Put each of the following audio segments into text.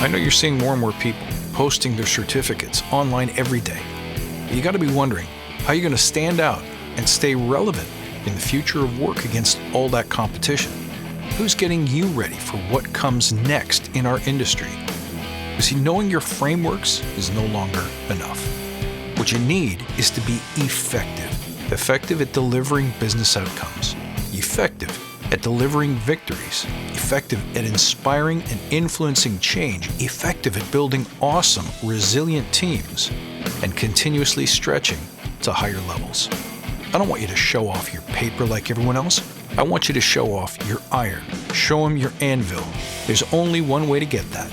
know you're seeing more and more people posting their certificates online every day. You got to be wondering how you're going to stand out and stay relevant in the future of work against all that competition. Who's getting you ready for what comes next in our industry? You see, knowing your frameworks is no longer enough. What you need is to be effective. Effective at delivering business outcomes. Effective at delivering victories. Effective at inspiring and influencing change. Effective at building awesome, resilient teams. And continuously stretching to higher levels. I don't want you to show off your paper like everyone else. I want you to show off your iron. Show them your anvil. There's only one way to get that.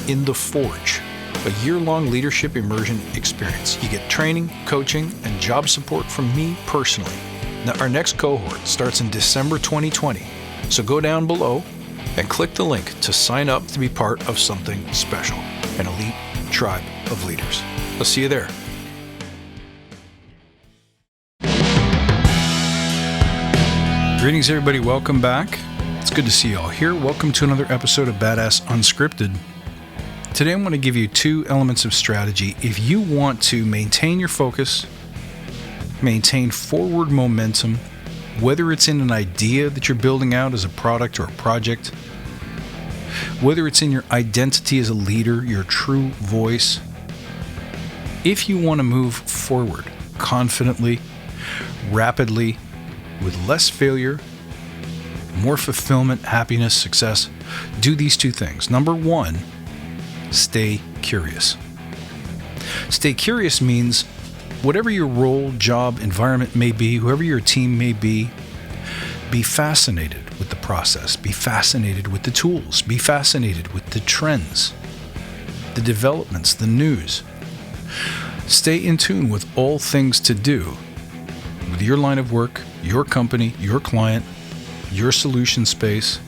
In the Forge, a year-long leadership immersion experience. You get training, coaching, and job support from me personally. Now, our next cohort starts in December 2020, so go down below and click the link to sign up to be part of something special, an elite tribe of leaders. I'll see you there. Greetings, everybody. Welcome back. It's good to see you all here. Welcome to another episode of Badass Unscripted. Today, I'm going to give you 2 elements of strategy if you want to maintain your focus, maintain forward momentum, whether it's in an idea that you're building out as a product or a project, whether it's in your identity as a leader, your true voice. If you want to move forward confidently, rapidly, with less failure, more fulfillment, happiness, success, do these 2 things. Number 1, stay curious. Stay curious means whatever your role, job, environment may be, whoever your team may be fascinated with the process, be fascinated with the tools, be fascinated with the trends, the developments, the news. Stay in tune with all things to do with your line of work, your company, your client, your solution space.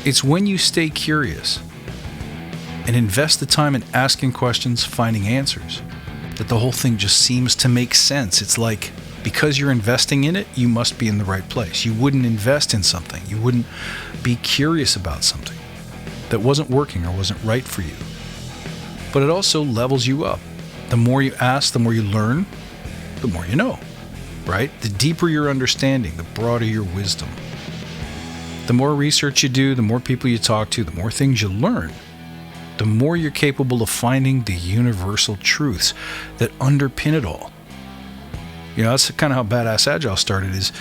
It's when you stay curious and invest the time in asking questions, finding answers, that the whole thing just seems to make sense. It's like, because you're investing in it, you must be in the right place. You wouldn't invest in something. You wouldn't be curious about something that wasn't working or wasn't right for you. But it also levels you up. The more you ask, the more you learn, the more you know, right? The deeper your understanding, the broader your wisdom. The more research you do, the more people you talk to, the more things you learn, the more you're capable of finding the universal truths that underpin it all. You know, that's kind of how Badass Agile started is,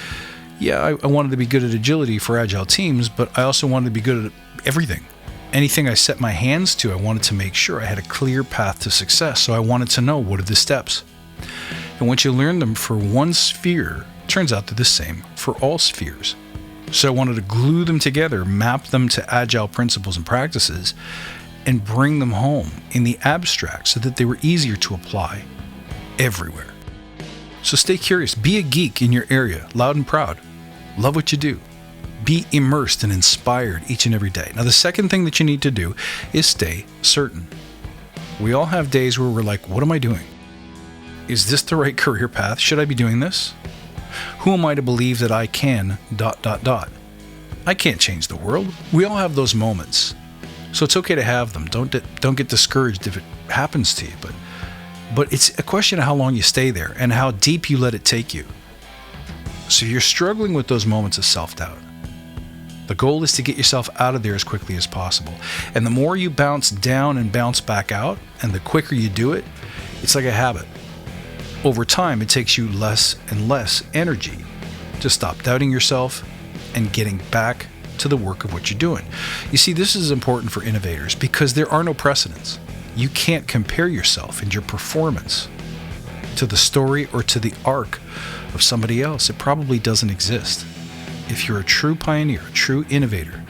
I wanted to be good at agility for Agile teams, but I also wanted to be good at everything. Anything I set my hands to, I wanted to make sure I had a clear path to success. So I wanted to know, what are the steps? And once you learn them for one sphere, it turns out they're the same for all spheres. So I wanted to glue them together, map them to Agile principles and practices, and bring them home in the abstract so that they were easier to apply everywhere. So stay curious. Be a geek in your area, loud and proud. Love what you do. Be immersed and inspired each and every day. Now, the second thing that you need to do is stay certain. We all have days where we're like, what am I doing? Is this the right career path? Should I be doing this? Who am I to believe that I can ... I can't change the world. We all have those moments. So it's okay to have them. Don't get discouraged if it happens to you. But it's a question of how long you stay there and how deep you let it take you. So you're struggling with those moments of self-doubt. The goal is to get yourself out of there as quickly as possible. And the more you bounce down and bounce back out, and the quicker you do it, it's like a habit. Over time, it takes you less and less energy to stop doubting yourself and getting back to the work of what you're doing. You see, this is important for innovators because there are no precedents. You can't compare yourself and your performance to the story or to the arc of somebody else. It probably doesn't exist. If you're a true pioneer, a true innovator,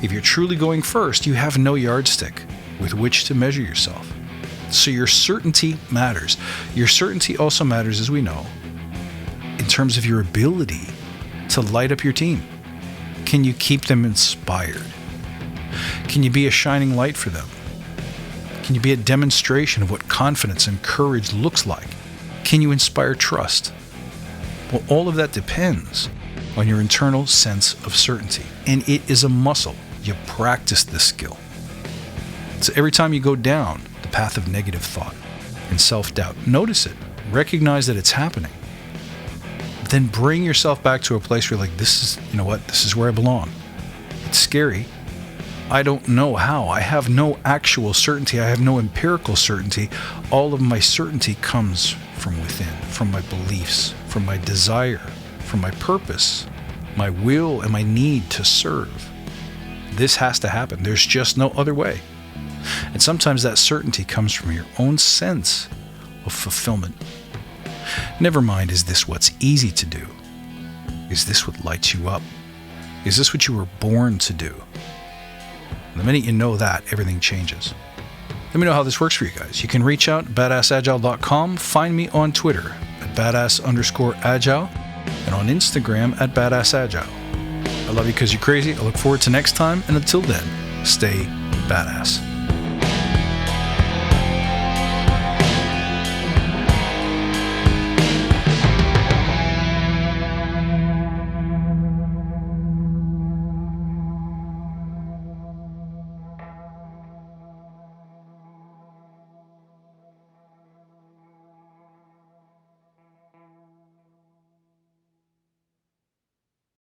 if you're truly going first, you have no yardstick with which to measure yourself. So your certainty matters. Your certainty also matters, as we know, in terms of your ability to light up your team. Can you keep them inspired? Can you be a shining light for them? Can you be a demonstration of what confidence and courage looks like? Can you inspire trust? Well, all of that depends on your internal sense of certainty. And it is a muscle. You practice this skill. So every time you go down the path of negative thought and self-doubt, notice it, recognize that it's happening. Then bring yourself back to a place where you're like, this is, you know what, this is where I belong. It's scary. I don't know how. I have no actual certainty. I have no empirical certainty. All of my certainty comes from within, from my beliefs, from my desire, from my purpose, my will, and my need to serve. This has to happen. There's just no other way. And sometimes that certainty comes from your own sense of fulfillment. Never mind, is this what's easy to do? Is this what lights you up? Is this what you were born to do? The minute you know that, everything changes. Let me know how this works for you guys. You can reach out at badassagile.com. Find me on Twitter at badass_agile and on Instagram at badassagile. I love you because you're crazy. I look forward to next time. And until then, stay badass.